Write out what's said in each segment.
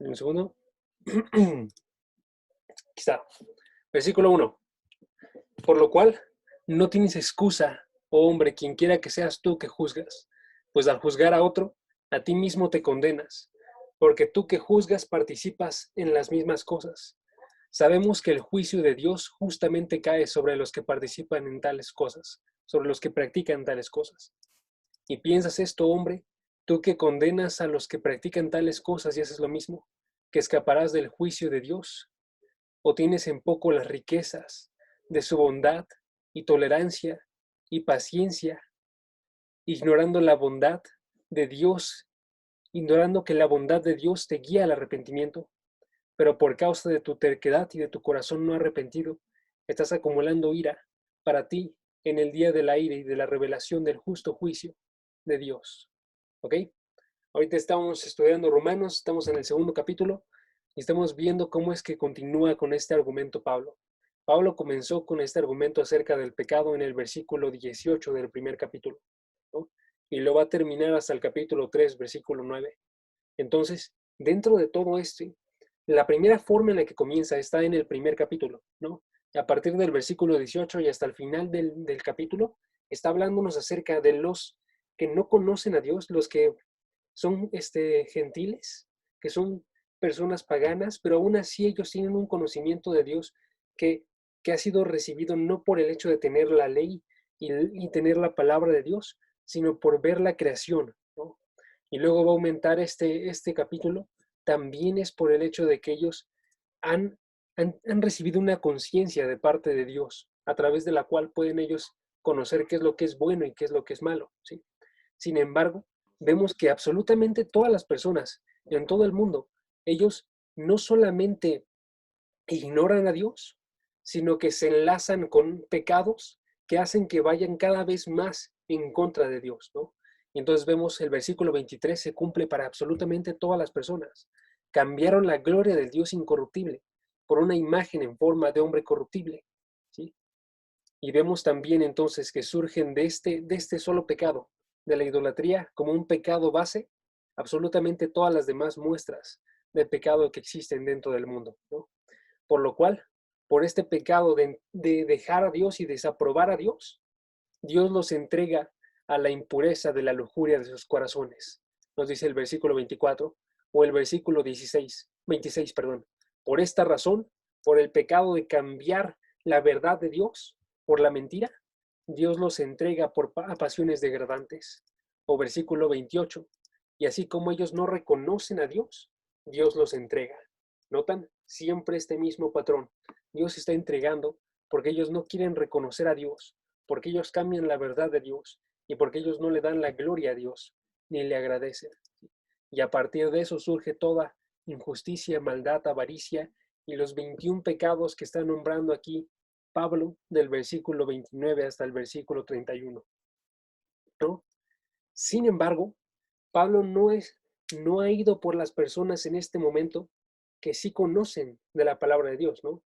Un segundo. Aquí está. Versículo 1. Por lo cual, no tienes excusa, oh hombre, quien quiera que seas tú que juzgas, pues al juzgar a otro, a ti mismo te condenas, porque tú que juzgas participas en las mismas cosas. Sabemos que el juicio de Dios justamente cae sobre los que participan en tales cosas, sobre los que practican tales cosas. ¿Y piensas esto, hombre? Tú que condenas a los que practican tales cosas y haces lo mismo, que escaparás del juicio de Dios. ¿O tienes en poco las riquezas de su bondad y tolerancia y paciencia, ignorando la bondad de Dios, ignorando que la bondad de Dios te guía al arrepentimiento? Pero por causa de tu terquedad y de tu corazón no arrepentido, estás acumulando ira para ti en el día de la ira y de la revelación del justo juicio de Dios. ¿Ok? Ahorita estamos estudiando Romanos, estamos en el segundo capítulo y estamos viendo cómo es que continúa con este argumento Pablo. Pablo comenzó con este argumento acerca del pecado en el versículo 18 del primer capítulo, ¿no? Y lo va a terminar hasta el capítulo 3, versículo 9. Entonces, dentro de todo esto, la primera forma en la que comienza está en el primer capítulo, ¿no? A partir del versículo 18 y hasta el final del capítulo, está hablándonos acerca de los que no conocen a Dios, los que son gentiles, que son personas paganas, pero aún así ellos tienen un conocimiento de Dios que, que ha sido recibido no por el hecho de tener la ley y tener la palabra de Dios, sino por ver la creación, ¿no? Y luego va a aumentar este capítulo, también es por el hecho de que ellos han, han recibido una conciencia de parte de Dios, a través de la cual pueden ellos conocer qué es lo que es bueno y qué es lo que es malo, ¿sí? Sin embargo, vemos que absolutamente todas las personas en todo el mundo, ellos no solamente ignoran a Dios, sino que se enlazan con pecados que hacen que vayan cada vez más en contra de Dios, ¿no? Y entonces vemos el versículo 23 se cumple para absolutamente todas las personas. Cambiaron la gloria del Dios incorruptible por una imagen en forma de hombre corruptible, ¿sí? Y vemos también entonces que surgen de este solo pecado, de la idolatría, como un pecado base, absolutamente todas las demás muestras de pecado que existen dentro del mundo, ¿no? Por lo cual, por este pecado de dejar a Dios y desaprobar a Dios, Dios los entrega a la impureza de la lujuria de sus corazones. Nos dice el versículo 24 o el versículo 26, perdón. Por esta razón, por el pecado de cambiar la verdad de Dios por la mentira, Dios los entrega a pasiones degradantes. O versículo 28. Y así como ellos no reconocen a Dios, Dios los entrega. ¿Notan? Siempre este mismo patrón. Dios está entregando porque ellos no quieren reconocer a Dios, porque ellos cambian la verdad de Dios y porque ellos no le dan la gloria a Dios, ni le agradecen. Y a partir de eso surge toda injusticia, maldad, avaricia y los 21 pecados que está nombrando aquí Pablo del versículo 29 hasta el versículo 31, ¿no? Sin embargo, Pablo no ha ido por las personas en este momento que sí conocen de la palabra de Dios, ¿no?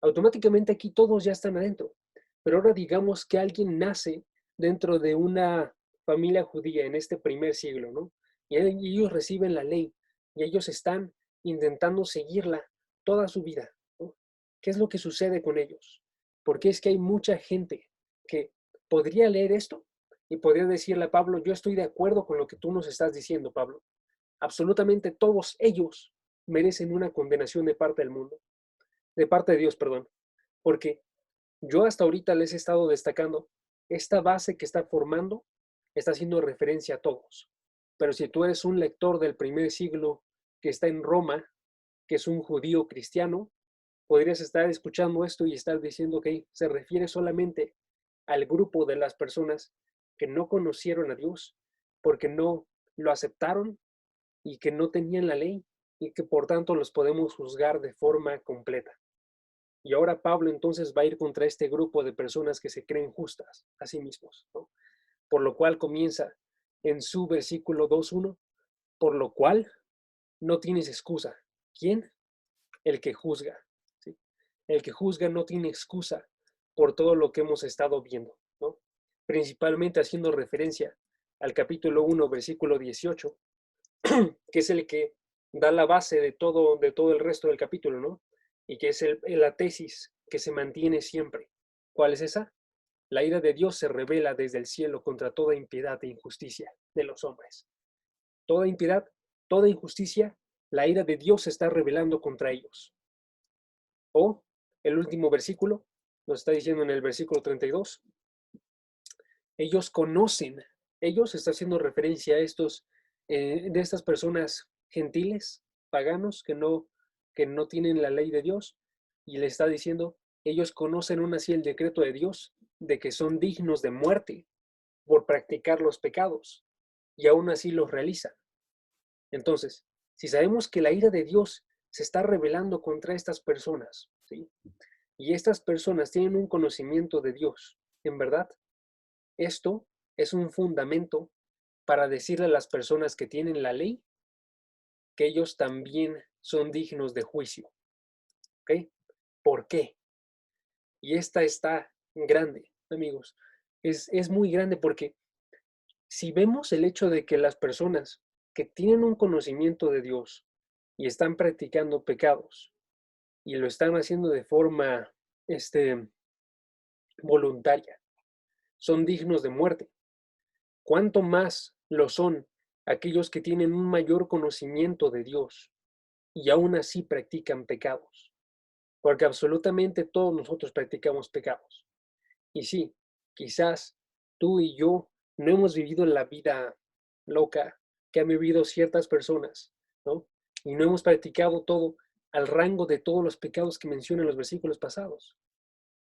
Automáticamente aquí todos ya están adentro. Pero ahora digamos que alguien nace dentro de una familia judía en este primer siglo, ¿no? Y ellos reciben la ley y ellos están intentando seguirla toda su vida, ¿no? ¿Qué es lo que sucede con ellos? Porque es que hay mucha gente que podría leer esto y podría decirle a Pablo, yo estoy de acuerdo con lo que tú nos estás diciendo, Pablo. Absolutamente todos ellos merecen una condenación de parte del mundo, de parte de Dios, perdón. Porque yo hasta ahorita les he estado destacando, esta base que está formando está haciendo referencia a todos. Pero si tú eres un lector del primer siglo que está en Roma, que es un judío cristiano, podrías estar escuchando esto y estar diciendo que se refiere solamente al grupo de las personas que no conocieron a Dios porque no lo aceptaron y que no tenían la ley y que por tanto los podemos juzgar de forma completa. Y ahora Pablo entonces va a ir contra este grupo de personas que se creen justas a sí mismos, ¿no? Por lo cual comienza en su versículo 2:1, por lo cual no tienes excusa. ¿Quién? El que juzga, ¿sí? El que juzga no tiene excusa por todo lo que hemos estado viendo, ¿no? Principalmente haciendo referencia al capítulo 1, versículo 18, que es el que da la base de todo el resto del capítulo, ¿no? Y que es la tesis que se mantiene siempre. ¿Cuál es esa? La ira de Dios se revela desde el cielo contra toda impiedad e injusticia de los hombres. Toda impiedad, toda injusticia, la ira de Dios se está revelando contra ellos. O el último versículo nos está diciendo en el versículo 32, ellos conocen, ellos está haciendo referencia a de estas personas gentiles, paganos, que no tienen la ley de Dios, y le está diciendo, ellos conocen aún así el decreto de Dios, de que son dignos de muerte por practicar los pecados, y aún así los realizan. Entonces, si sabemos que la ira de Dios se está revelando contra estas personas, ¿sí? Y estas personas tienen un conocimiento de Dios, en verdad, esto es un fundamento para decirle a las personas que tienen la ley que ellos también son dignos de juicio. ¿Ok? ¿Por qué? Y esta está grande, amigos. Es muy grande porque si vemos el hecho de que las personas que tienen un conocimiento de Dios y están practicando pecados y lo están haciendo de forma voluntaria, son dignos de muerte. ¿Cuánto más lo son aquellos que tienen un mayor conocimiento de Dios y aún así practican pecados? Porque absolutamente todos nosotros practicamos pecados. Y sí, quizás tú y yo no hemos vivido la vida loca que han vivido ciertas personas, ¿no? Y no hemos practicado todo al rango de todos los pecados que mencionan los versículos pasados.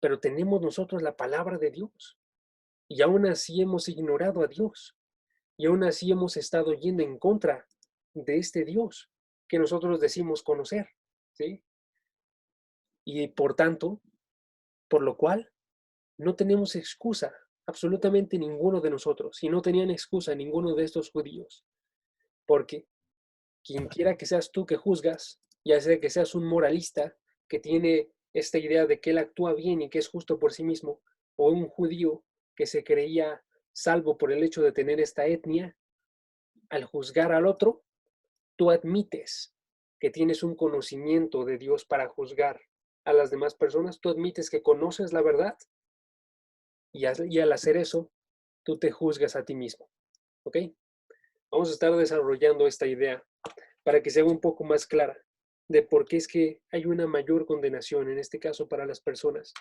Pero tenemos nosotros la palabra de Dios y aún así hemos ignorado a Dios. Y aún así hemos estado yendo en contra de este Dios que nosotros decimos conocer, ¿sí? Y por tanto, por lo cual, no tenemos excusa, absolutamente ninguno de nosotros, y no tenían excusa ninguno de estos judíos, porque quien quiera que seas tú que juzgas, ya sea que seas un moralista que tiene esta idea de que él actúa bien y que es justo por sí mismo, o un judío que se creía salvo por el hecho de tener esta etnia, al juzgar al otro, tú admites que tienes un conocimiento de Dios para juzgar a las demás personas, tú admites que conoces la verdad y al hacer eso, tú te juzgas a ti mismo. ¿Ok? Vamos a estar desarrollando esta idea para que sea un poco más clara de por qué es que hay una mayor condenación, en este caso para las personas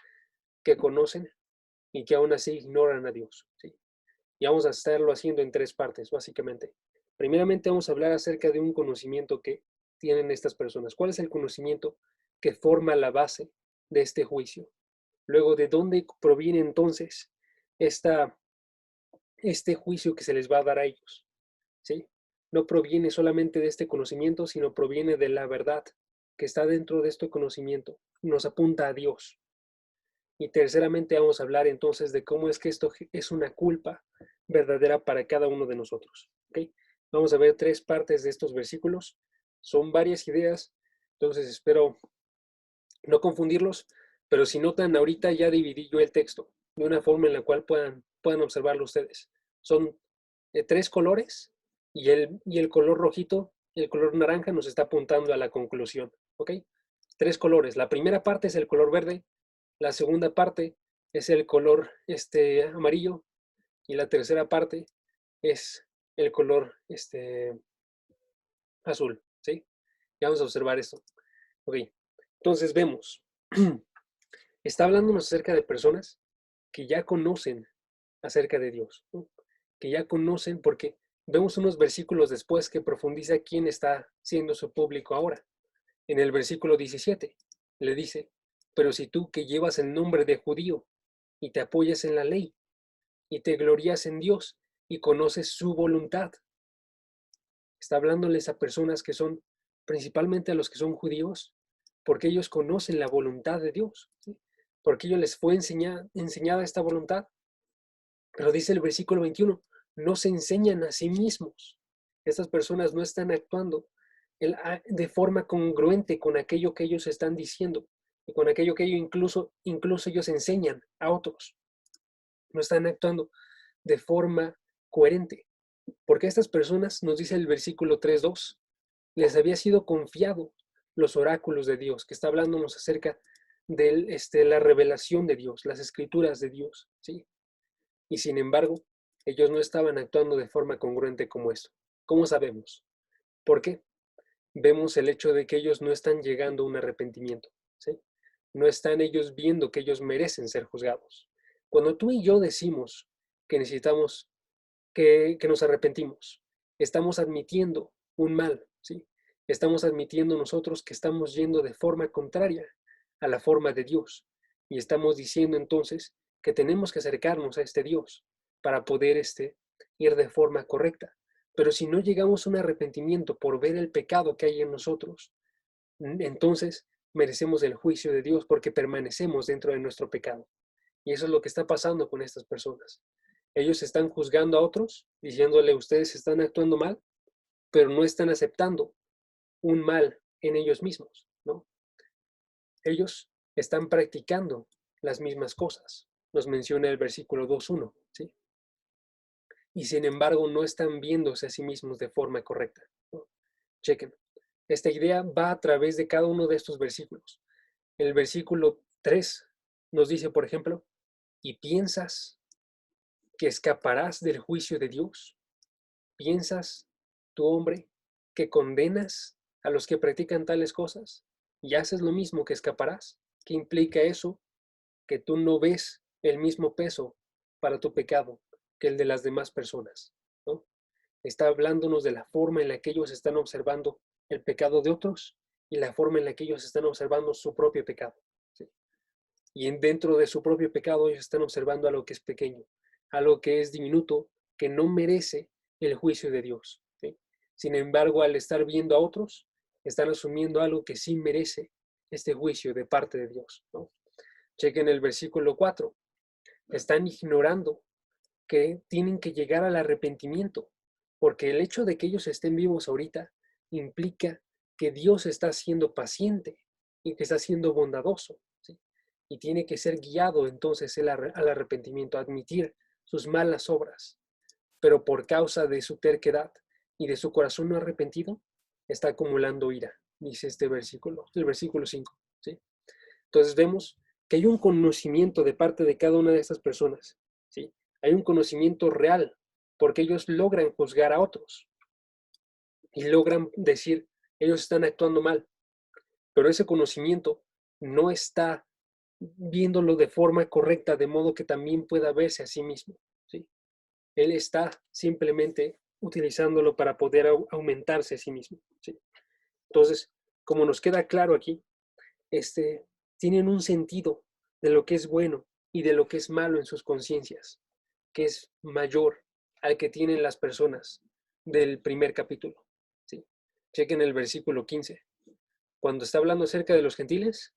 que conocen y que aún así ignoran a Dios. ¿Sí? Y vamos a estarlo haciendo en tres partes, básicamente. Primeramente vamos a hablar acerca de un conocimiento que tienen estas personas. ¿Cuál es el conocimiento que forma la base de este juicio? Luego, ¿de dónde proviene entonces este juicio que se les va a dar a ellos? ¿Sí? No proviene solamente de este conocimiento, sino proviene de la verdad que está dentro de este conocimiento. Nos apunta a Dios. Y terceramente vamos a hablar entonces de cómo es que esto es una culpa verdadera para cada uno de nosotros. ¿Okay? Vamos a ver tres partes de estos versículos. Son varias ideas, entonces espero no confundirlos, pero si notan, ahorita ya dividí yo el texto de una forma en la cual puedan observarlo ustedes. Son tres colores y el color rojito, el color naranja nos está apuntando a la conclusión. ¿Ok? Tres colores. La primera parte es el color verde, la segunda parte es el color amarillo y la tercera parte es el color azul, ¿sí? Ya vamos a observar esto. Ok, entonces vemos, está hablándonos acerca de personas que ya conocen acerca de Dios, ¿no? Que ya conocen porque vemos unos versículos después que profundiza quién está siendo su público ahora. En el versículo 17 le dice, pero si tú que llevas el nombre de judío y te apoyas en la ley y te glorías en Dios y conoces su voluntad. Está hablándoles a personas que son, principalmente a los que son judíos, porque ellos conocen la voluntad de Dios, ¿sí? Porque ellos les fue enseñada esta voluntad. Pero dice el versículo 21, no se enseñan a sí mismos. Estas personas no están actuando de forma congruente con aquello que ellos están diciendo y con aquello que ellos incluso ellos enseñan a otros. No están actuando de forma coherente. Porque a estas personas, nos dice el versículo 3:2, les había sido confiado los oráculos de Dios, que está hablándonos acerca de la revelación de Dios, las escrituras de Dios, ¿sí? Y sin embargo, ellos no estaban actuando de forma congruente como esto. ¿Cómo sabemos? ¿Por qué? Vemos el hecho de que ellos no están llegando a un arrepentimiento, ¿sí? No están ellos viendo que ellos merecen ser juzgados. Cuando tú y yo decimos que necesitamos que nos arrepentimos, estamos admitiendo un mal, ¿sí? Estamos admitiendo nosotros que estamos yendo de forma contraria a la forma de Dios. Y estamos diciendo entonces que tenemos que acercarnos a este Dios para poder ir de forma correcta. Pero si no llegamos a un arrepentimiento por ver el pecado que hay en nosotros, entonces merecemos el juicio de Dios porque permanecemos dentro de nuestro pecado. Y eso es lo que está pasando con estas personas. Ellos están juzgando a otros, diciéndole, ustedes están actuando mal, pero no están aceptando un mal en ellos mismos, ¿no? Ellos están practicando las mismas cosas. Nos menciona el versículo 2:1, ¿sí? Y sin embargo no están viéndose a sí mismos de forma correcta, ¿no? Chequen. Esta idea va a través de cada uno de estos versículos. El versículo 3 nos dice, por ejemplo, ¿y piensas que escaparás del juicio de Dios? ¿Piensas, tú hombre, que condenas a los que practican tales cosas y haces lo mismo que escaparás? ¿Qué implica eso? Que tú no ves el mismo peso para tu pecado que el de las demás personas, ¿no? Está hablándonos de la forma en la que ellos están observando el pecado de otros y la forma en la que ellos están observando su propio pecado, ¿sí? Y dentro de su propio pecado ellos están observando algo que es pequeño, algo que es diminuto, que no merece el juicio de Dios, ¿sí? Sin embargo, al estar viendo a otros, están asumiendo algo que sí merece este juicio de parte de Dios, ¿no? Chequen el versículo 4. Están ignorando que tienen que llegar al arrepentimiento, porque el hecho de que ellos estén vivos ahorita implica que Dios está siendo paciente y que está siendo bondadoso, ¿sí? Y tiene que ser guiado entonces al arrepentimiento, a admitir sus malas obras, pero por causa de su terquedad y de su corazón no arrepentido, está acumulando ira, dice este versículo, el versículo 5, ¿sí? Entonces vemos que hay un conocimiento de parte de cada una de estas personas, ¿sí? Hay un conocimiento real, porque ellos logran juzgar a otros y logran decir, ellos están actuando mal, pero ese conocimiento no está viéndolo de forma correcta, de modo que también pueda verse a sí mismo, ¿sí? Él está simplemente utilizándolo para poder aumentarse a sí mismo, ¿sí? Entonces, como nos queda claro aquí, tienen un sentido de lo que es bueno y de lo que es malo en sus conciencias, que es mayor al que tienen las personas del primer capítulo, ¿sí? Chequen el versículo 15. Cuando está hablando acerca de los gentiles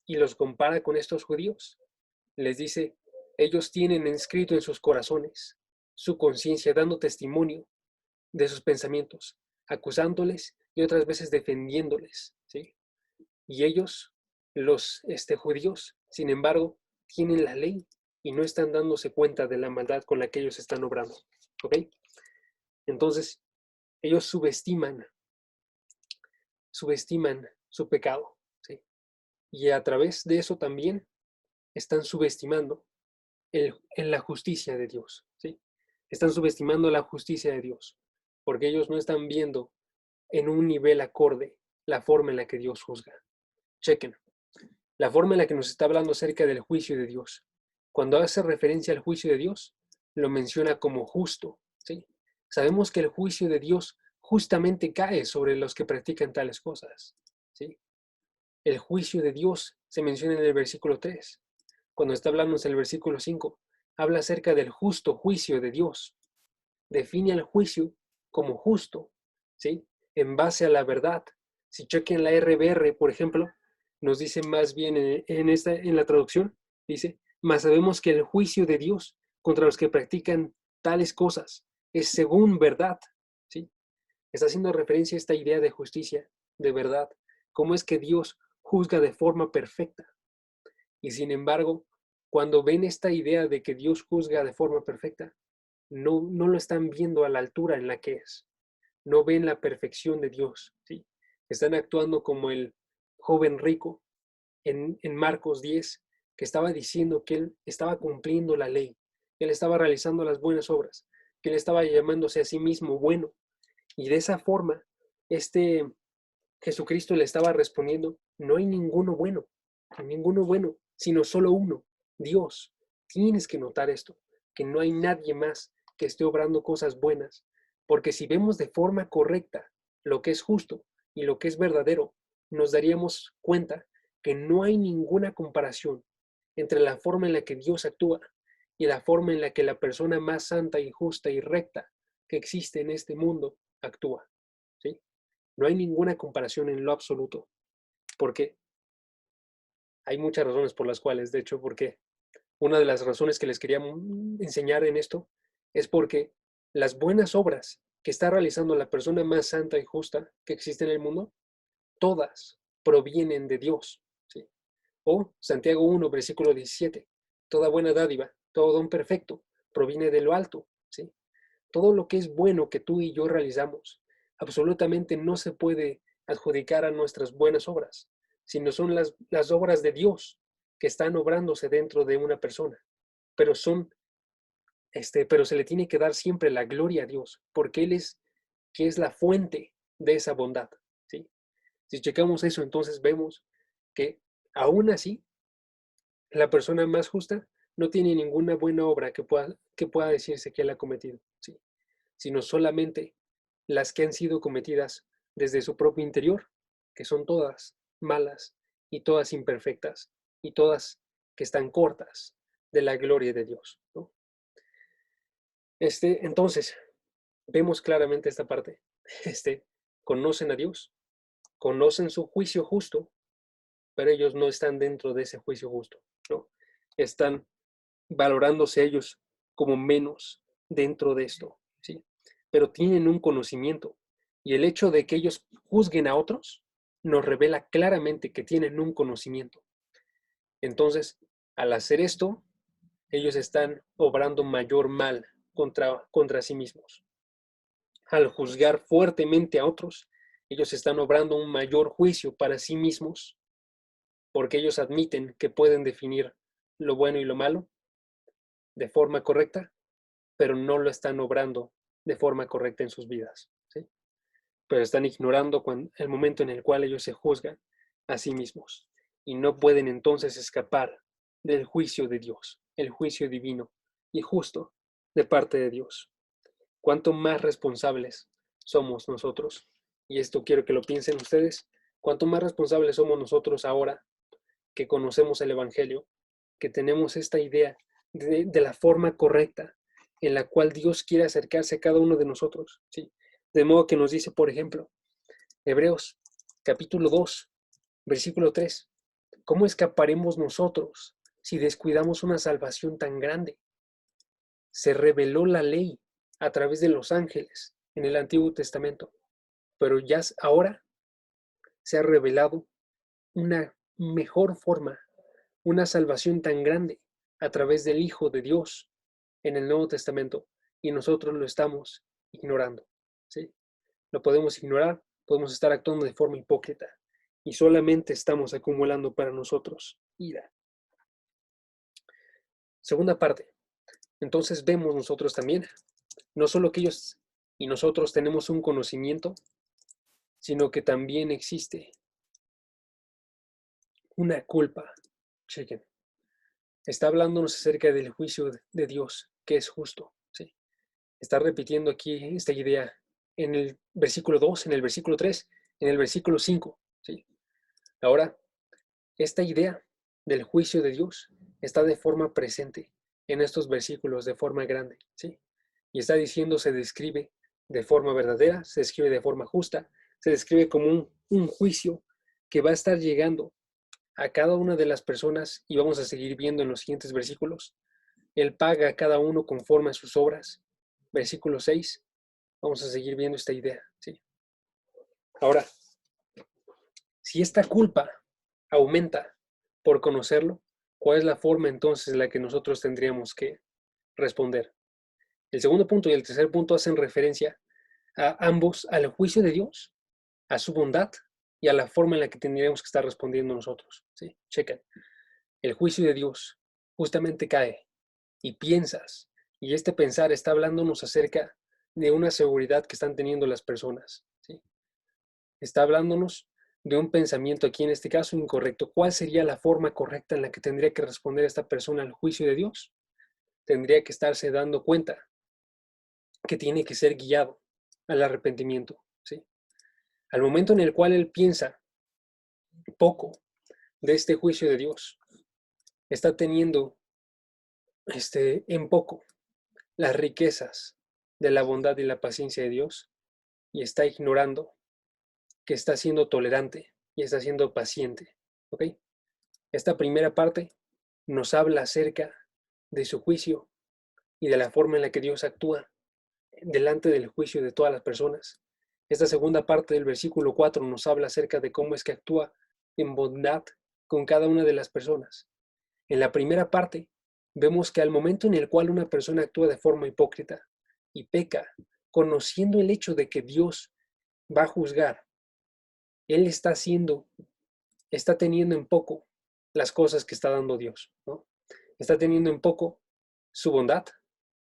y los compara con estos judíos, les dice, ellos tienen inscrito en sus corazones su conciencia, dando testimonio de sus pensamientos, acusándoles y otras veces defendiéndoles, ¿sí? Y ellos, los judíos, sin embargo, tienen la ley y no están dándose cuenta de la maldad con la que ellos están obrando, ¿ok? Entonces, ellos subestiman su pecado, ¿sí? Y a través de eso también están subestimando en la justicia de Dios, ¿sí? Están subestimando la justicia de Dios, porque ellos no están viendo en un nivel acorde la forma en la que Dios juzga. Chequen, la forma en la que nos está hablando acerca del juicio de Dios. Cuando hace referencia al juicio de Dios, lo menciona como justo, ¿sí? Sabemos que el juicio de Dios justamente cae sobre los que practican tales cosas, ¿sí? El juicio de Dios se menciona en el versículo 3. Cuando está hablando en el versículo 5, habla acerca del justo juicio de Dios. Define el juicio como justo, ¿sí? En base a la verdad. Si chequen la RBR, por ejemplo, nos dice más bien en la traducción, dice, mas sabemos que el juicio de Dios contra los que practican tales cosas es según verdad, ¿sí? Está haciendo referencia a esta idea de justicia, de verdad, cómo es que Dios juzga de forma perfecta. Y sin embargo, cuando ven esta idea de que Dios juzga de forma perfecta, no lo están viendo a la altura en la que es. No ven la perfección de Dios, ¿sí? Están actuando como el joven rico en Marcos 10, que estaba diciendo que él estaba cumpliendo la ley, que él estaba realizando las buenas obras, que él estaba llamándose a sí mismo bueno. Y de esa forma, este Jesucristo le estaba respondiendo, no hay ninguno bueno, sino solo uno, Dios. Tienes que notar esto, que no hay nadie más que esté obrando cosas buenas, porque si vemos de forma correcta lo que es justo y lo que es verdadero, nos daríamos cuenta que no hay ninguna comparación entre la forma en la que Dios actúa y la forma en la que la persona más santa y justa y recta que existe en este mundo actúa, ¿sí? No hay ninguna comparación en lo absoluto, porque hay muchas razones por las cuales, de hecho, porque una de las razones que les quería enseñar en esto es porque las buenas obras que está realizando la persona más santa y justa que existe en el mundo, todas provienen de Dios, ¿sí? O Santiago 1, versículo 17, toda buena dádiva, todo don perfecto, proviene de lo alto, ¿sí? Todo lo que es bueno que tú y yo realizamos, absolutamente no se puede adjudicar a nuestras buenas obras, sino son las obras de Dios que están obrándose dentro de una persona, pero pero se le tiene que dar siempre la gloria a Dios, porque Él es que es la fuente de esa bondad, ¿sí? Si checamos eso, entonces vemos que aún así, la persona más justa no tiene ninguna buena obra que pueda decirse que él ha cometido, ¿sí? Sino solamente las que han sido cometidas desde su propio interior, que son todas malas y todas imperfectas y todas que están cortas de la gloria de Dios, ¿no? Entonces, vemos claramente esta parte. Conocen a Dios, conocen su juicio justo, pero ellos no están dentro de ese juicio justo, ¿no? Están valorándose ellos como menos dentro de esto, ¿sí? Pero tienen un conocimiento y el hecho de que ellos juzguen a otros nos revela claramente que tienen un conocimiento. Entonces, al hacer esto, ellos están obrando mayor mal contra sí mismos. Al juzgar fuertemente a otros, ellos están obrando un mayor juicio para sí mismos porque ellos admiten que pueden definir lo bueno y lo malo de forma correcta, pero no lo están obrando de forma correcta en sus vidas, ¿sí? Pero están ignorando el momento en el cual ellos se juzgan a sí mismos y no pueden entonces escapar del juicio de Dios, el juicio divino y justo de parte de Dios. ¿Cuánto más responsables somos nosotros? Y esto quiero que lo piensen ustedes. ¿Cuánto más responsables somos nosotros ahora que conocemos el Evangelio, que tenemos esta idea de la forma correcta en la cual Dios quiere acercarse a cada uno de nosotros, ¿sí? De modo que nos dice, por ejemplo, Hebreos capítulo 2, versículo 3, ¿cómo escaparemos nosotros si descuidamos una salvación tan grande? Se reveló la ley a través de los ángeles en el Antiguo Testamento, pero ya ahora se ha revelado una mejor forma, una salvación tan grande a través del Hijo de Dios en el Nuevo Testamento y nosotros lo estamos ignorando, ¿sí? Lo podemos ignorar, podemos estar actuando de forma hipócrita y solamente estamos acumulando para nosotros ira. Segunda parte, entonces vemos nosotros también, no solo que ellos y nosotros tenemos un conocimiento, sino que también existe una culpa. Chequen. Está hablándonos acerca del juicio de Dios, que es justo, ¿sí? Está repitiendo aquí esta idea en el versículo 2, en el versículo 3, en el versículo 5, ¿sí? Ahora, esta idea del juicio de Dios está de forma presente en estos versículos de forma grande, ¿sí? Y está diciendo, se describe de forma verdadera, se describe de forma justa, se describe como un juicio que va a estar llegando a cada una de las personas y vamos a seguir viendo en los siguientes versículos. Él paga a cada uno conforme a sus obras. Versículo 6. Vamos a seguir viendo esta idea, ¿sí? Ahora, si esta culpa aumenta por conocerlo, ¿cuál es la forma entonces en la que nosotros tendríamos que responder? El segundo punto y el tercer punto hacen referencia a ambos al juicio de Dios, a su bondad y a la forma en la que tendríamos que estar respondiendo nosotros. ¿Sí? Chequen. El juicio de Dios justamente cae y piensas, y este pensar está hablándonos acerca de una seguridad que están teniendo las personas. ¿Sí? Está hablándonos de un pensamiento aquí, en este caso, incorrecto. ¿Cuál sería la forma correcta en la que tendría que responder esta persona al juicio de Dios? Tendría que estarse dando cuenta que tiene que ser guiado al arrepentimiento. ¿Sí? Al momento en el cual él piensa poco de este juicio de Dios, está teniendo en poco las riquezas de la bondad y la paciencia de Dios y está ignorando que está siendo tolerante y está siendo paciente. ¿Ok? Esta primera parte nos habla acerca de su juicio y de la forma en la que Dios actúa delante del juicio de todas las personas. Esta segunda parte del versículo 4 nos habla acerca de cómo es que actúa en bondad con cada una de las personas. En la primera parte, vemos que al momento en el cual una persona actúa de forma hipócrita y peca, conociendo el hecho de que Dios va a juzgar, él está teniendo en poco las cosas que está dando Dios, ¿no? Está teniendo en poco su bondad,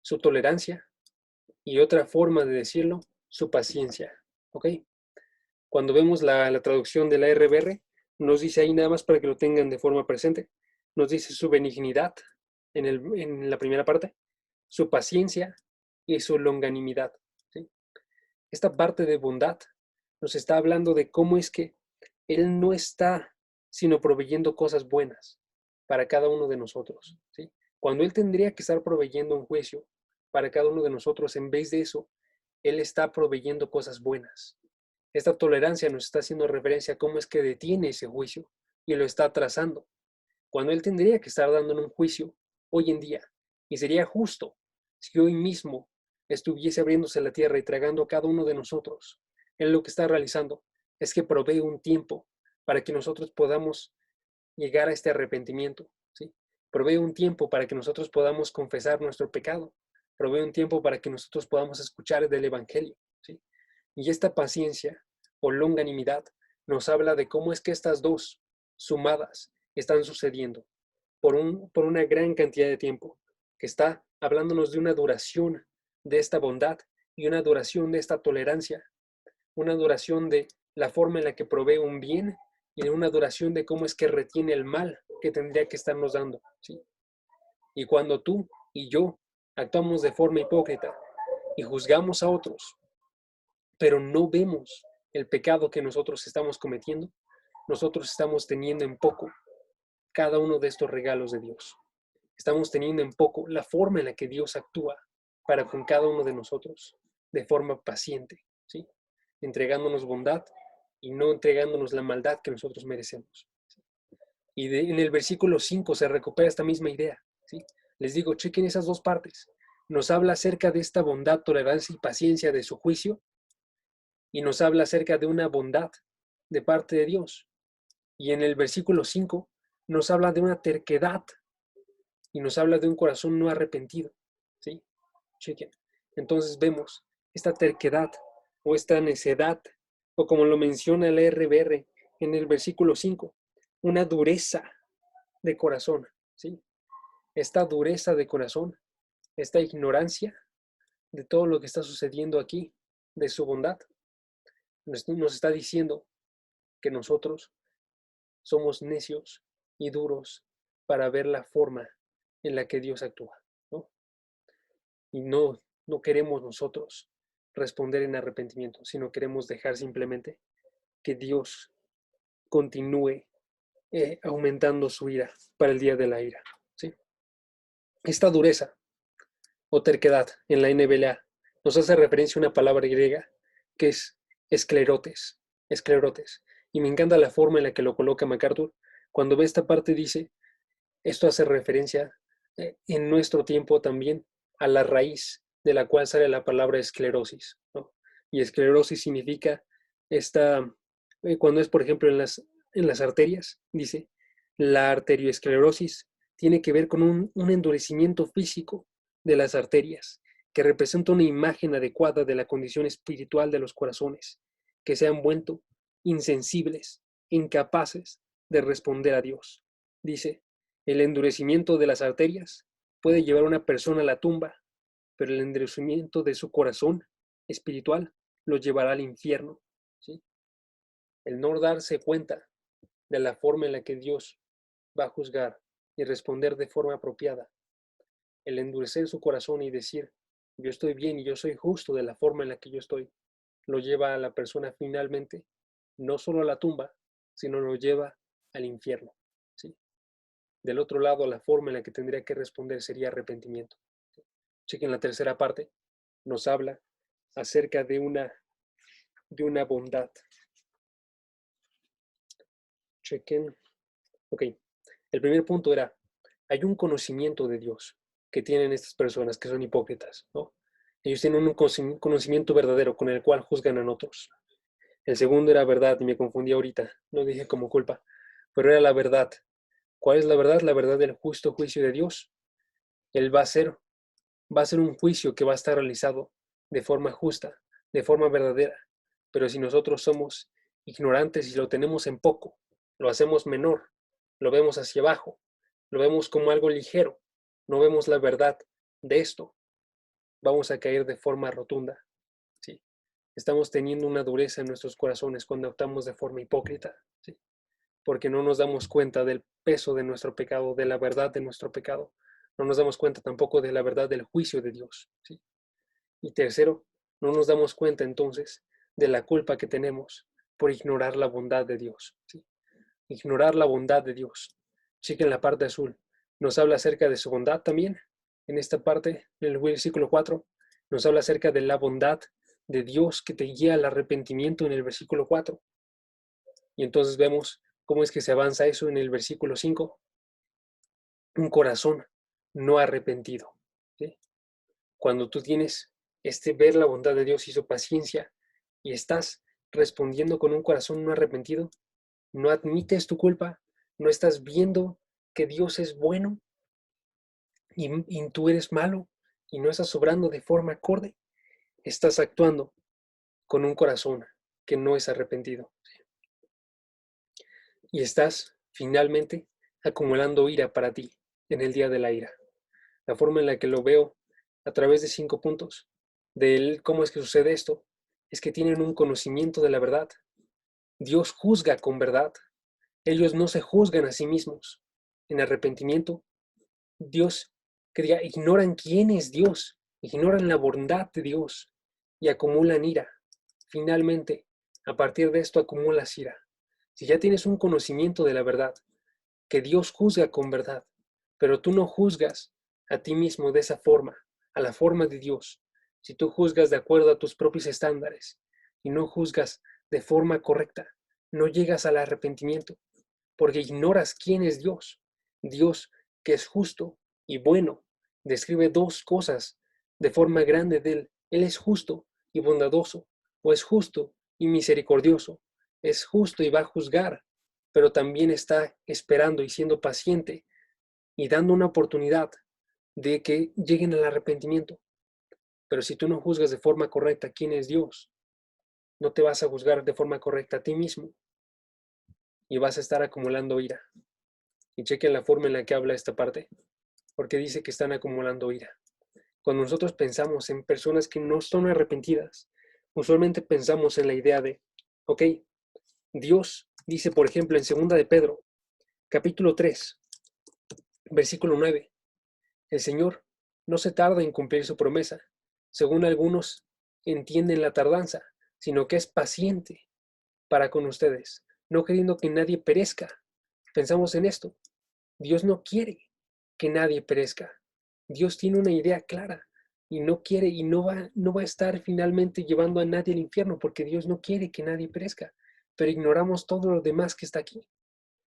su tolerancia y otra forma de decirlo, su paciencia, ¿ok? Cuando vemos la traducción de la RBR, nos dice ahí nada más para que lo tengan de forma presente, nos dice su benignidad en la primera parte, su paciencia y su longanimidad, ¿sí? Esta parte de bondad nos está hablando de cómo es que Él no está sino proveyendo cosas buenas para cada uno de nosotros, ¿sí? Cuando Él tendría que estar proveyendo un juicio para cada uno de nosotros, en vez de eso, Él está proveyendo cosas buenas. Esta tolerancia nos está haciendo referencia a cómo es que detiene ese juicio y lo está trazando, cuando Él tendría que estar dando un juicio hoy en día. Y sería justo si hoy mismo estuviese abriéndose la tierra y tragando a cada uno de nosotros. Él lo que está realizando es que provee un tiempo para que nosotros podamos llegar a este arrepentimiento, ¿sí? Provee un tiempo para que nosotros podamos confesar nuestro pecado. Provee un tiempo para que nosotros podamos escuchar del Evangelio, ¿sí? Y esta paciencia o longanimidad nos habla de cómo es que estas dos sumadas están sucediendo por una gran cantidad de tiempo, que está hablándonos de una duración de esta bondad y una duración de esta tolerancia, una duración de la forma en la que provee un bien y de una duración de cómo es que retiene el mal que tendría que estarnos dando, ¿sí? Y cuando tú y yo actuamos de forma hipócrita y juzgamos a otros, pero no vemos el pecado que nosotros estamos cometiendo, nosotros estamos teniendo en poco cada uno de estos regalos de Dios. Estamos teniendo en poco la forma en la que Dios actúa para con cada uno de nosotros, de forma paciente, ¿sí? Entregándonos bondad y no entregándonos la maldad que nosotros merecemos. Y en el versículo 5 se recupera esta misma idea, ¿sí? Les digo, chequen esas dos partes. Nos habla acerca de esta bondad, tolerancia y paciencia de su juicio, y nos habla acerca de una bondad de parte de Dios. Y en el versículo 5 nos habla de una terquedad y nos habla de un corazón no arrepentido, ¿sí? Chequen. Entonces vemos esta terquedad o esta necedad, o como lo menciona el RBR en el versículo 5, una dureza de corazón, ¿sí? Esta dureza de corazón, esta ignorancia de todo lo que está sucediendo aquí, de su bondad, nos está diciendo que nosotros somos necios y duros para ver la forma en la que Dios actúa, ¿no? Y no queremos nosotros responder en arrepentimiento, sino queremos dejar simplemente que Dios continúe aumentando su ira para el día de la ira, ¿sí? Esta dureza o terquedad en la NBLA nos hace referencia a una palabra griega que es esclerotes, esclerotes. Y me encanta la forma en la que lo coloca MacArthur. Cuando ve esta parte dice, esto hace referencia en nuestro tiempo también a la raíz de la cual sale la palabra esclerosis, ¿no? Y esclerosis significa cuando es, por ejemplo, en las arterias, dice, la arterioesclerosis tiene que ver con un endurecimiento físico de las arterias, que representa una imagen adecuada de la condición espiritual de los corazones, que se han vuelto insensibles, incapaces de responder a Dios. Dice, el endurecimiento de las arterias puede llevar a una persona a la tumba, pero el endurecimiento de su corazón espiritual lo llevará al infierno. ¿Sí? El no darse cuenta de la forma en la que Dios va a juzgar y responder de forma apropiada, el endurecer su corazón y decir, yo estoy bien y yo soy justo de la forma en la que yo estoy, lo lleva a la persona finalmente, no solo a la tumba, sino lo lleva al infierno. ¿Sí? Del otro lado, la forma en la que tendría que responder sería arrepentimiento. ¿Sí? Chequen la tercera parte, nos habla acerca de una bondad. Chequen. Ok, el primer punto era, hay un conocimiento de Dios que tienen estas personas que son hipócritas, ¿no? Ellos tienen un conocimiento verdadero con el cual juzgan a otros. El segundo era verdad, y me confundí ahorita, no dije como culpa, pero era la verdad. ¿Cuál es la verdad? La verdad del justo juicio de Dios. Él va a ser un juicio que va a estar realizado de forma justa, de forma verdadera. Pero si nosotros somos ignorantes y lo tenemos en poco, lo hacemos menor, lo vemos hacia abajo, lo vemos como algo ligero, no vemos la verdad de esto, vamos a caer de forma rotunda. ¿Sí? Estamos teniendo una dureza en nuestros corazones cuando actuamos de forma hipócrita, ¿sí? Porque no nos damos cuenta del peso de nuestro pecado, de la verdad de nuestro pecado. No nos damos cuenta tampoco de la verdad del juicio de Dios. ¿Sí? Y tercero, no nos damos cuenta entonces de la culpa que tenemos por ignorar la bondad de Dios. ¿Sí? Ignorar la bondad de Dios. Chequen la parte azul. Nos habla acerca de su bondad también. En esta parte, en el versículo 4, nos habla acerca de la bondad de Dios que te guía al arrepentimiento en el versículo 4. Y entonces vemos cómo es que se avanza eso en el versículo 5. Un corazón no arrepentido. ¿Sí? Cuando tú tienes ver la bondad de Dios y su paciencia y estás respondiendo con un corazón no arrepentido, no admites tu culpa, no estás viendo que Dios es bueno y tú eres malo y no estás obrando de forma acorde, estás actuando con un corazón que no es arrepentido. Y estás finalmente acumulando ira para ti en el día de la ira. La forma en la que lo veo a través de 5 puntos de cómo es que sucede esto es que tienen un conocimiento de la verdad. Dios juzga con verdad. Ellos no se juzgan a sí mismos. En arrepentimiento, Dios, que diga, ignoran quién es Dios, ignoran la bondad de Dios y acumulan ira. Finalmente, a partir de esto acumulas ira. Si ya tienes un conocimiento de la verdad, que Dios juzga con verdad, pero tú no juzgas a ti mismo de esa forma, a la forma de Dios, si tú juzgas de acuerdo a tus propios estándares y no juzgas de forma correcta, no llegas al arrepentimiento, porque ignoras quién es Dios. Dios, que es justo y bueno, describe 2 cosas de forma grande de Él. Él es justo y bondadoso, o es justo y misericordioso, es justo y va a juzgar, pero también está esperando y siendo paciente y dando una oportunidad de que lleguen al arrepentimiento. Pero si tú no juzgas de forma correcta quién es Dios, no te vas a juzgar de forma correcta a ti mismo y vas a estar acumulando ira. Y chequen la forma en la que habla esta parte, porque dice que están acumulando ira. Cuando nosotros pensamos en personas que no son arrepentidas, usualmente pensamos en la idea de, ok, Dios dice, por ejemplo, en 2 de Pedro, capítulo 3, versículo 9, el Señor no se tarda en cumplir su promesa, según algunos entienden la tardanza, sino que es paciente para con ustedes, no queriendo que nadie perezca. Pensamos en esto. Dios no quiere que nadie perezca. Dios tiene una idea clara y no quiere y no va a estar finalmente llevando a nadie al infierno porque Dios no quiere que nadie perezca. Pero ignoramos todo lo demás que está aquí.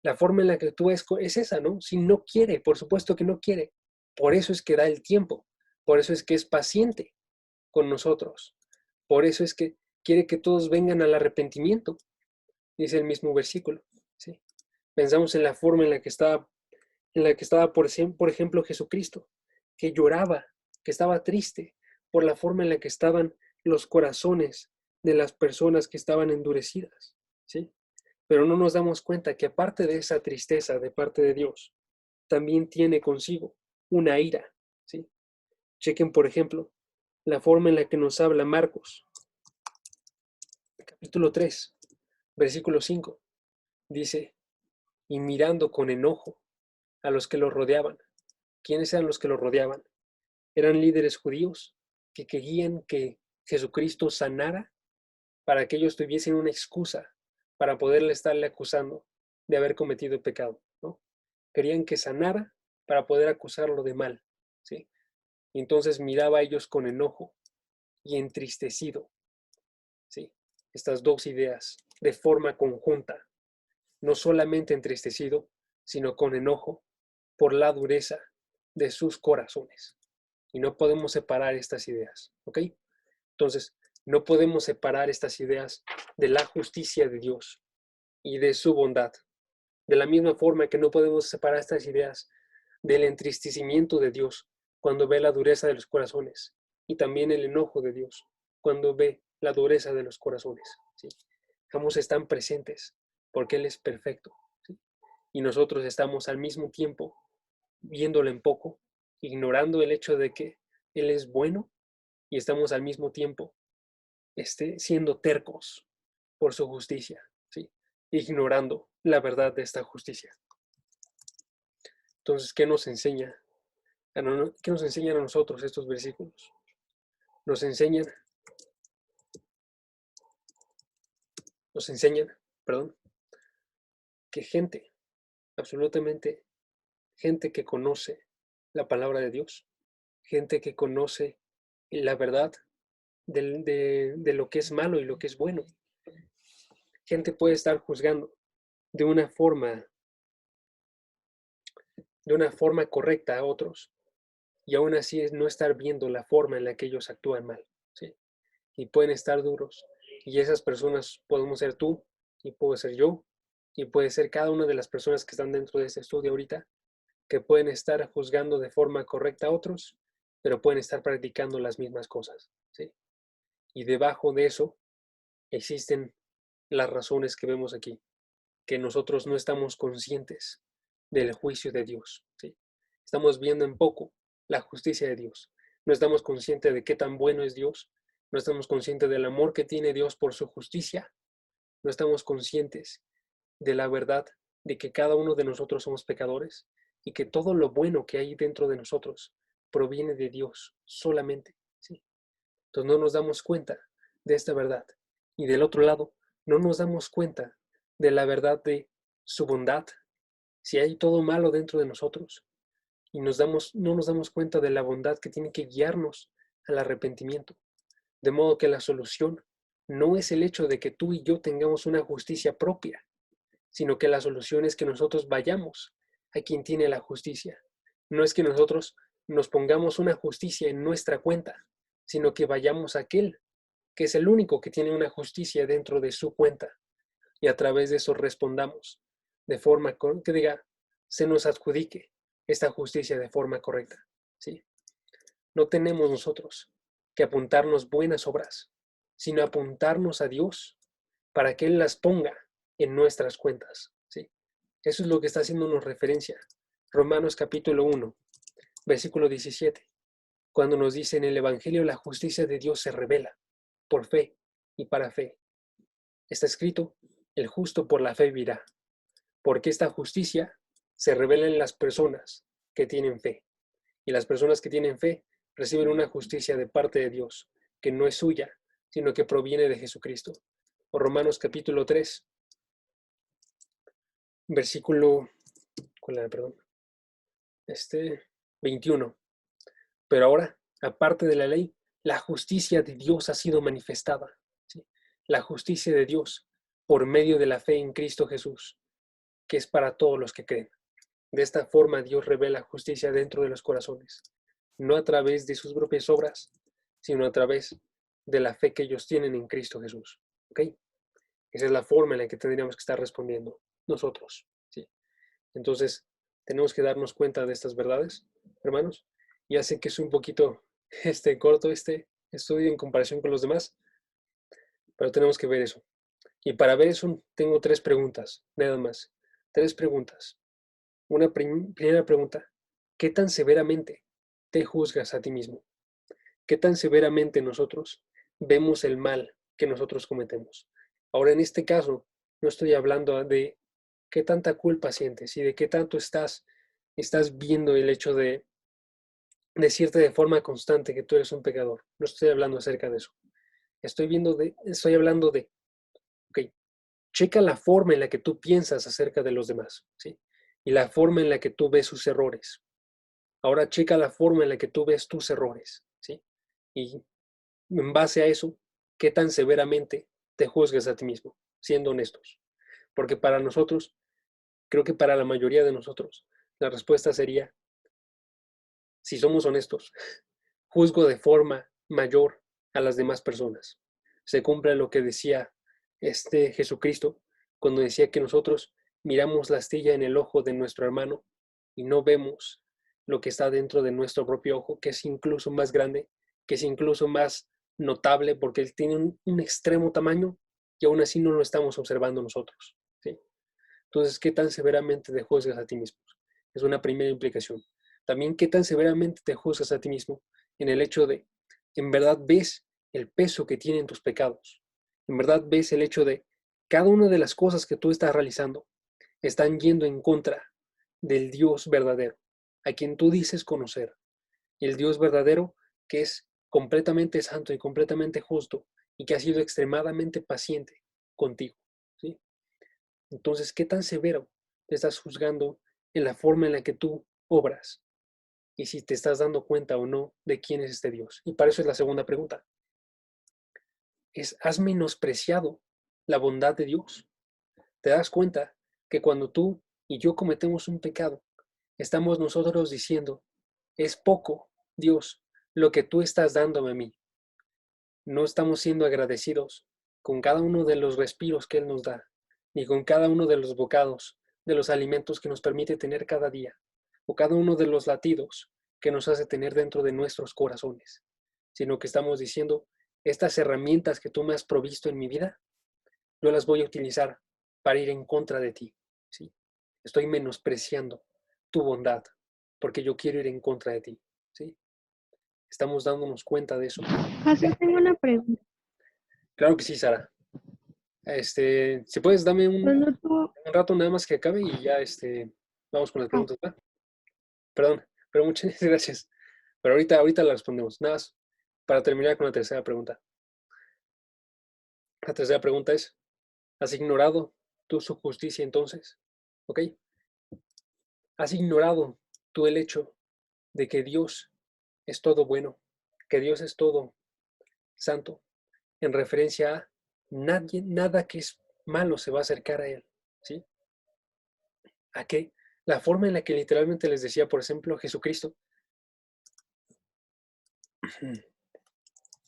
La forma en la que actúa es esa, ¿no? Si no quiere, por supuesto que no quiere. Por eso es que da el tiempo. Por eso es que es paciente con nosotros. Por eso es que quiere que todos vengan al arrepentimiento. Dice el mismo versículo. ¿Sí? Pensamos en la forma en la que estaba por ejemplo, Jesucristo, que lloraba, que estaba triste, por la forma en la que estaban los corazones de las personas que estaban endurecidas, ¿sí? Pero no nos damos cuenta que aparte de esa tristeza de parte de Dios, también tiene consigo una ira, ¿sí? Chequen, por ejemplo, la forma en la que nos habla Marcos, capítulo 3, versículo 5. Dice, y mirando con enojo a los que lo rodeaban. ¿Quiénes eran los que lo rodeaban? Eran líderes judíos que querían que Jesucristo sanara para que ellos tuviesen una excusa para poderle estarle acusando de haber cometido pecado, ¿no? Querían que sanara para poder acusarlo de mal, ¿sí? Y entonces miraba a ellos con enojo y entristecido, ¿sí? Estas dos ideas de forma conjunta, no solamente entristecido, sino con enojo por la dureza de sus corazones. Y no podemos separar estas ideas, ¿ok? Entonces, no podemos separar estas ideas de la justicia de Dios y de su bondad. De la misma forma que no podemos separar estas ideas del entristecimiento de Dios cuando ve la dureza de los corazones y también el enojo de Dios cuando ve la dureza de los corazones, ¿sí? Ambos están presentes porque Él es perfecto, ¿sí? Y nosotros estamos al mismo tiempo viéndolo en poco, ignorando el hecho de que Él es bueno y estamos al mismo tiempo siendo tercos por su justicia, ¿sí? Ignorando la verdad de esta justicia. Entonces, ¿qué nos enseña? ¿Qué nos enseñan a nosotros estos versículos? Nos enseñan, perdón, que gente, absolutamente gente que conoce la palabra de Dios, gente que conoce la verdad de lo que es malo y lo que es bueno. Gente puede estar juzgando de una forma correcta a otros y aún así es no estar viendo la forma en la que ellos actúan mal, ¿sí? Y pueden estar duros. Y esas personas podemos ser tú y puedo ser yo y puede ser cada una de las personas que están dentro de este estudio ahorita, que pueden estar juzgando de forma correcta a otros, pero pueden estar practicando las mismas cosas, ¿sí? Y debajo de eso existen las razones que vemos aquí, que nosotros no estamos conscientes del juicio de Dios, ¿sí? Estamos viendo en poco la justicia de Dios. No estamos conscientes de qué tan bueno es Dios. No estamos conscientes del amor que tiene Dios por su justicia. No estamos conscientes de la verdad de que cada uno de nosotros somos pecadores y que todo lo bueno que hay dentro de nosotros proviene de Dios solamente, ¿sí? Entonces no nos damos cuenta de esta verdad. Y del otro lado, no nos damos cuenta de la verdad de su bondad. Si hay todo malo dentro de nosotros y no nos damos cuenta de la bondad que tiene que guiarnos al arrepentimiento. De modo que la solución no es el hecho de que tú y yo tengamos una justicia propia, sino que la solución es que nosotros vayamos a quien tiene la justicia. No es que nosotros nos pongamos una justicia en nuestra cuenta, sino que vayamos a aquel que es el único que tiene una justicia dentro de su cuenta y a través de eso respondamos de forma que diga, se nos adjudique esta justicia de forma correcta, ¿sí? No tenemos nosotros que apuntarnos buenas obras, sino apuntarnos a Dios para que Él las ponga en nuestras cuentas, ¿sí? Eso es lo que está haciéndonos referencia. Romanos capítulo 1, versículo 17, cuando nos dice en el Evangelio la justicia de Dios se revela por fe y para fe. Está escrito, el justo por la fe vivirá, porque esta justicia se revela en las personas que tienen fe. Y las personas que tienen fe reciben una justicia de parte de Dios, que no es suya, sino que proviene de Jesucristo. O Romanos capítulo 3, versículo, perdón, 21. Pero ahora, aparte de la ley, la justicia de Dios ha sido manifestada, ¿sí? La justicia de Dios por medio de la fe en Cristo Jesús, que es para todos los que creen. De esta forma Dios revela justicia dentro de los corazones, no a través de sus propias obras, sino a través de la fe que ellos tienen en Cristo Jesús. ¿Ok? Esa es la forma en la que tendríamos que estar respondiendo nosotros, ¿sí? Entonces, tenemos que darnos cuenta de estas verdades, hermanos. Ya sé que es un poquito corto este estudio en comparación con los demás, pero tenemos que ver eso. Y para ver eso tengo 3 preguntas, nada más. 3 preguntas. Una primera pregunta, ¿qué tan severamente te juzgas a ti mismo? ¿Qué tan severamente nosotros vemos el mal que nosotros cometemos? Ahora, en este caso, no estoy hablando de qué tanta culpa sientes y de qué tanto estás viendo el hecho de decirte de forma constante que tú eres un pecador. No estoy hablando acerca de eso. Estoy hablando de, ok, checa la forma en la que tú piensas acerca de los demás, ¿sí? Y la forma en la que tú ves sus errores. Ahora checa la forma en la que tú ves tus errores, ¿sí? Y en base a eso, ¿qué tan severamente te juzgas a ti mismo? Siendo honestos. Porque para nosotros, creo que para la mayoría de nosotros, la respuesta sería, si somos honestos, juzgo de forma mayor a las demás personas. Se cumple lo que decía Jesucristo cuando decía que nosotros miramos la astilla en el ojo de nuestro hermano y no vemos lo que está dentro de nuestro propio ojo, que es incluso más grande, que es incluso más notable porque él tiene un extremo tamaño y aún así no lo estamos observando nosotros, ¿sí? Entonces, ¿qué tan severamente te juzgas a ti mismo? Es una primera implicación. También, ¿qué tan severamente te juzgas a ti mismo en el hecho de, en verdad ves el peso que tienen tus pecados? En verdad ves el hecho de cada una de las cosas que tú estás realizando están yendo en contra del Dios verdadero, a quien tú dices conocer. El Dios verdadero que es completamente santo y completamente justo y que ha sido extremadamente paciente contigo, ¿sí? Entonces, ¿qué tan severo te estás juzgando en la forma en la que tú obras? Y si te estás dando cuenta o no de quién es este Dios. Y para eso es la segunda pregunta. ¿Has menospreciado la bondad de Dios? ¿Te das cuenta que cuando tú y yo cometemos un pecado, estamos nosotros diciendo, es poco, Dios, lo que tú estás dándome a mí? No estamos siendo agradecidos con cada uno de los respiros que Él nos da, ni con cada uno de los bocados, de los alimentos que nos permite tener cada día, o cada uno de los latidos que nos hace tener dentro de nuestros corazones, sino que estamos diciendo, estas herramientas que tú me has provisto en mi vida, yo las voy a utilizar para ir en contra de ti, ¿sí? Estoy menospreciando tu bondad, porque yo quiero ir en contra de ti, ¿sí? Estamos dándonos cuenta de eso. José, tengo una pregunta. Claro que sí, Sara. Si puedes, dame un Cuando tú, rato nada más que acabe y ya, vamos con las ah, preguntas, ¿va? Perdón, pero muchas gracias. Pero ahorita la respondemos. Nada más para terminar con la tercera pregunta. La tercera pregunta es, ¿has ignorado tú su justicia entonces? ¿Ok? ¿Has ignorado tú el hecho de que Dios es todo bueno, que Dios es todo santo, en referencia a nadie, nada que es malo se va a acercar a Él, ¿sí? ¿A qué? La forma en la que literalmente les decía, por ejemplo, Jesucristo,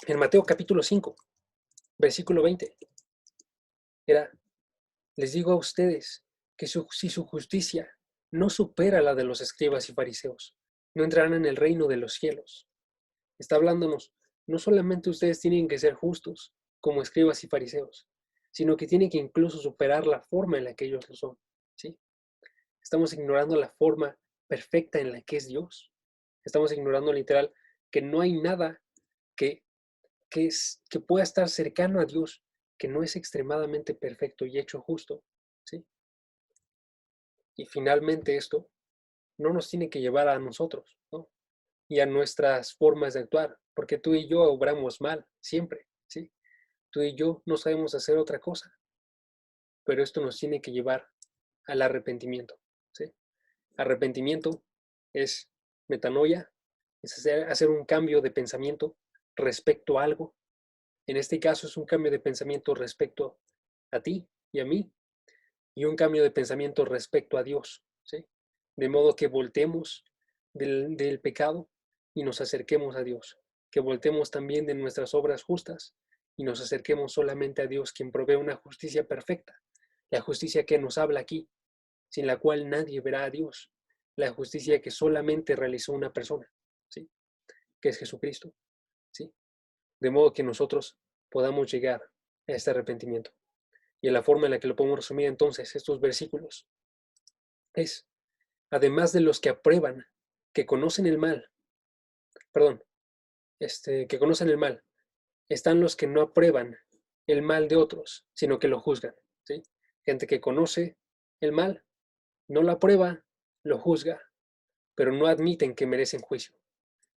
en Mateo capítulo 5, versículo 20, era, les digo a ustedes que si su justicia no supera la de los escribas y fariseos, no entrarán en el reino de los cielos. Está hablándonos, no solamente ustedes tienen que ser justos como escribas y fariseos, sino que tienen que incluso superar la forma en la que ellos lo son, ¿sí? Estamos ignorando la forma perfecta en la que es Dios. Estamos ignorando literal que no hay nada que, que pueda estar cercano a Dios, que no es extremadamente perfecto y hecho justo, ¿sí? Y finalmente esto no nos tiene que llevar a nosotros, ¿no? Y a nuestras formas de actuar, porque tú y yo obramos mal, siempre, ¿sí? Tú y yo no sabemos hacer otra cosa, pero esto nos tiene que llevar al arrepentimiento, ¿sí? Arrepentimiento es metanoia, es hacer un cambio de pensamiento respecto a algo. En este caso es un cambio de pensamiento respecto a ti y a mí, y un cambio de pensamiento respecto a Dios, ¿sí? De modo que voltemos del pecado y nos acerquemos a Dios, que voltemos también de nuestras obras justas y nos acerquemos solamente a Dios, quien provee una justicia perfecta, la justicia que nos habla aquí, sin la cual nadie verá a Dios, la justicia que solamente realizó una persona, ¿sí? que es Jesucristo, ¿sí? De modo que nosotros podamos llegar a este arrepentimiento. Y en la forma en la que lo podemos resumir entonces estos versículos es, además de los que aprueban, que conocen el mal, perdón, que conocen el mal, están los que no aprueban el mal de otros, sino que lo juzgan, ¿sí? Gente que conoce el mal, no lo aprueba, lo juzga, pero no admiten que merecen juicio.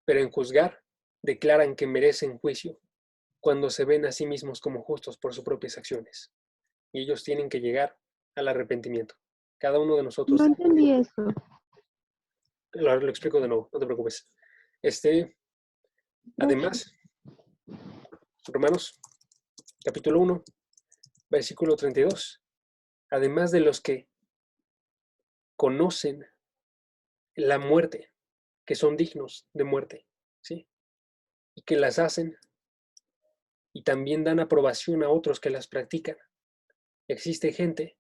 Pero en juzgar, declaran que merecen juicio cuando se ven a sí mismos como justos por sus propias acciones. Y ellos tienen que llegar al arrepentimiento. Cada uno de nosotros. No entendí eso. Lo explico de nuevo, no te preocupes. Además, Romanos, capítulo 1, versículo 32. Además de los que conocen la muerte, que son dignos de muerte, ¿sí? Y que las hacen y también dan aprobación a otros que las practican. Existe gente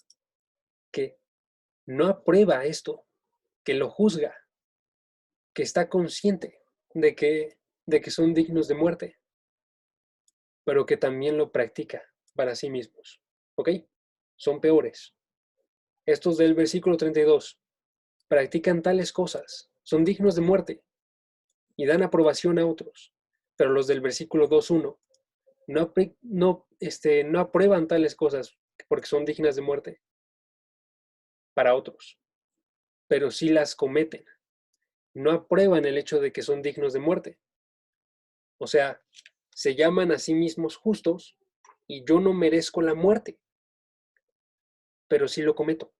que no aprueba esto, que lo juzga, que está consciente de que son dignos de muerte, pero que también lo practica para sí mismos. ¿Ok? Son peores. Estos del versículo 32 practican tales cosas, son dignos de muerte y dan aprobación a otros. Pero los del versículo 2.1 no aprueban tales cosas porque son dignas de muerte para otros, pero sí las cometen. No aprueban el hecho de que son dignos de muerte. O sea, se llaman a sí mismos justos y yo no merezco la muerte, pero sí lo cometo.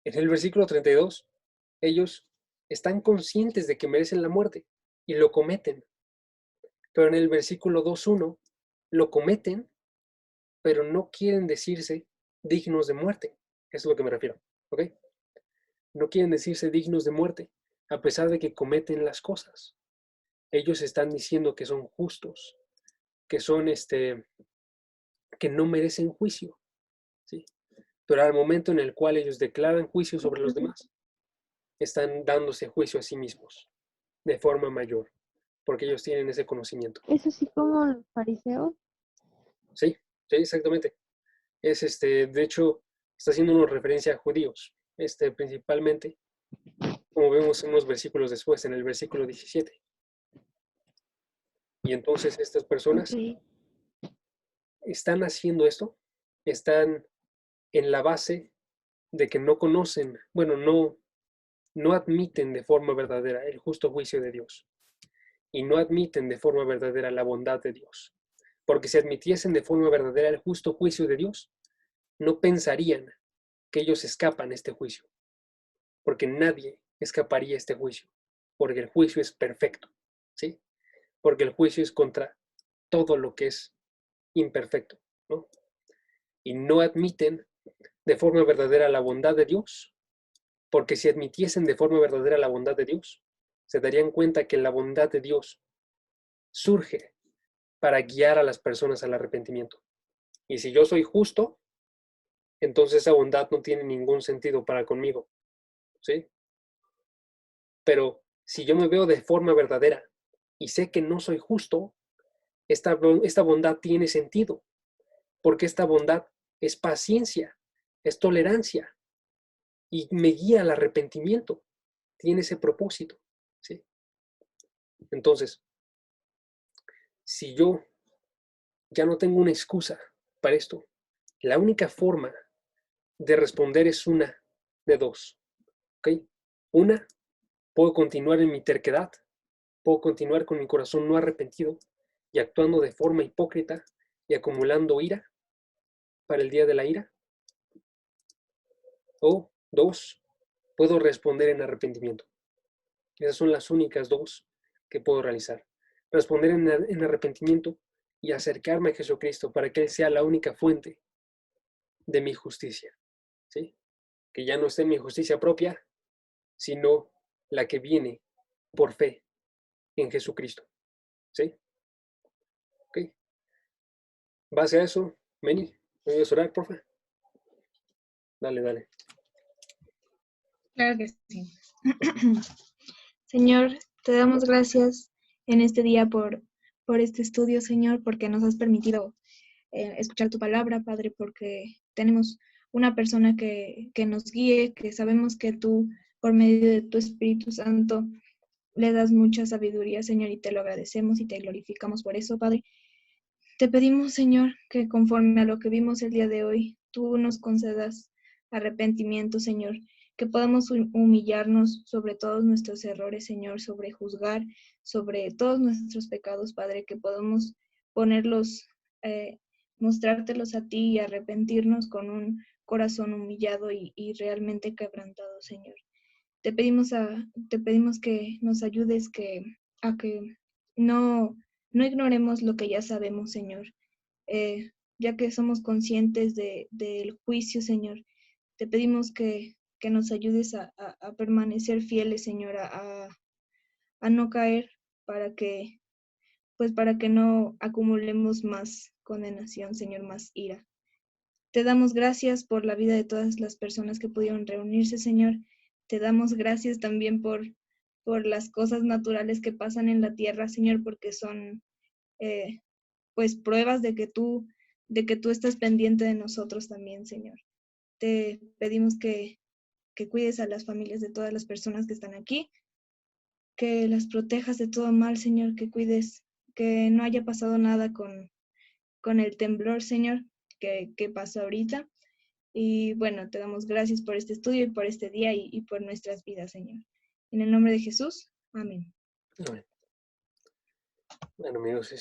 En el versículo 32, ellos están conscientes de que merecen la muerte y lo cometen. Pero en el versículo 2.1 lo cometen, pero no quieren decirse dignos de muerte. Eso es a lo que me refiero. ¿Ok? No quieren decirse dignos de muerte, a pesar de que cometen las cosas. Ellos están diciendo que son justos, que son que no merecen juicio, ¿sí? Pero al momento en el cual ellos declaran juicio sobre los demás, están dándose juicio a sí mismos de forma mayor, porque ellos tienen ese conocimiento. ¿Es así como los fariseos? Sí, sí, exactamente. De hecho, está haciendo una referencia a judíos, principalmente, como vemos en unos versículos después, en el versículo 17. Y entonces estas personas Ok. están haciendo esto, están en la base de que no conocen, bueno, no admiten de forma verdadera el justo juicio de Dios y no admiten de forma verdadera la bondad de Dios. Porque si admitiesen de forma verdadera el justo juicio de Dios, no pensarían que ellos escapan a este juicio, porque nadie escaparía a este juicio, porque el juicio es perfecto, ¿sí? Porque el juicio es contra todo lo que es imperfecto, ¿no? Y no admiten de forma verdadera la bondad de Dios, porque si admitiesen de forma verdadera la bondad de Dios, se darían cuenta que la bondad de Dios surge para guiar a las personas al arrepentimiento. Y si yo soy justo, entonces esa bondad no tiene ningún sentido para conmigo, ¿sí? Pero si yo me veo de forma verdadera y sé que no soy justo, esta bondad tiene sentido, porque esta bondad es paciencia, es tolerancia y me guía al arrepentimiento, tiene ese propósito, ¿sí? Entonces, si yo ya no tengo una excusa para esto, la única forma de responder es una de dos, ¿ok? Una, puedo continuar en mi terquedad, puedo continuar con mi corazón no arrepentido y actuando de forma hipócrita y acumulando ira para el día de la ira. O dos, puedo responder en arrepentimiento. Esas son las únicas dos que puedo realizar. Responder en arrepentimiento y acercarme a Jesucristo para que Él sea la única fuente de mi justicia, ¿sí? Que ya no esté mi justicia propia, sino la que viene por fe en Jesucristo, ¿sí? Ok. Base a eso, Meni, ¿me voy a orar, porfa? Dale, dale. Claro que sí. Señor, Te damos gracias en este día por este estudio, Señor, porque nos has permitido escuchar tu palabra, Padre, porque tenemos una persona que nos guíe, que sabemos que tú, por medio de tu Espíritu Santo, le das mucha sabiduría, Señor, y te lo agradecemos y te glorificamos por eso, Padre. Te pedimos, Señor, que conforme a lo que vimos el día de hoy, tú nos concedas arrepentimiento, Señor, que podamos humillarnos sobre todos nuestros errores, Señor, sobre juzgar, sobre todos nuestros pecados, Padre, que podamos ponerlos, mostrártelos a ti y arrepentirnos con un corazón humillado y realmente quebrantado, Señor. Te pedimos que nos ayudes a que no ignoremos lo que ya sabemos, Señor, ya que somos conscientes del juicio, Señor. Te pedimos que nos ayudes a permanecer fieles, Señor, a no caer para que no acumulemos más condenación, Señor, más ira. Te damos gracias por la vida de todas las personas que pudieron reunirse, Señor. Te damos gracias también por las cosas naturales que pasan en la tierra, Señor, porque son pues pruebas de que tú estás pendiente de nosotros también, Señor. Te pedimos que cuides a las familias de todas las personas que están aquí, que las protejas de todo mal, Señor, que cuides, que no haya pasado nada con el temblor, Señor, que pasó ahorita. Y bueno, te damos gracias por este estudio y por este día y por nuestras vidas, Señor. En el nombre de Jesús, amén. Amén. Bueno, amigos,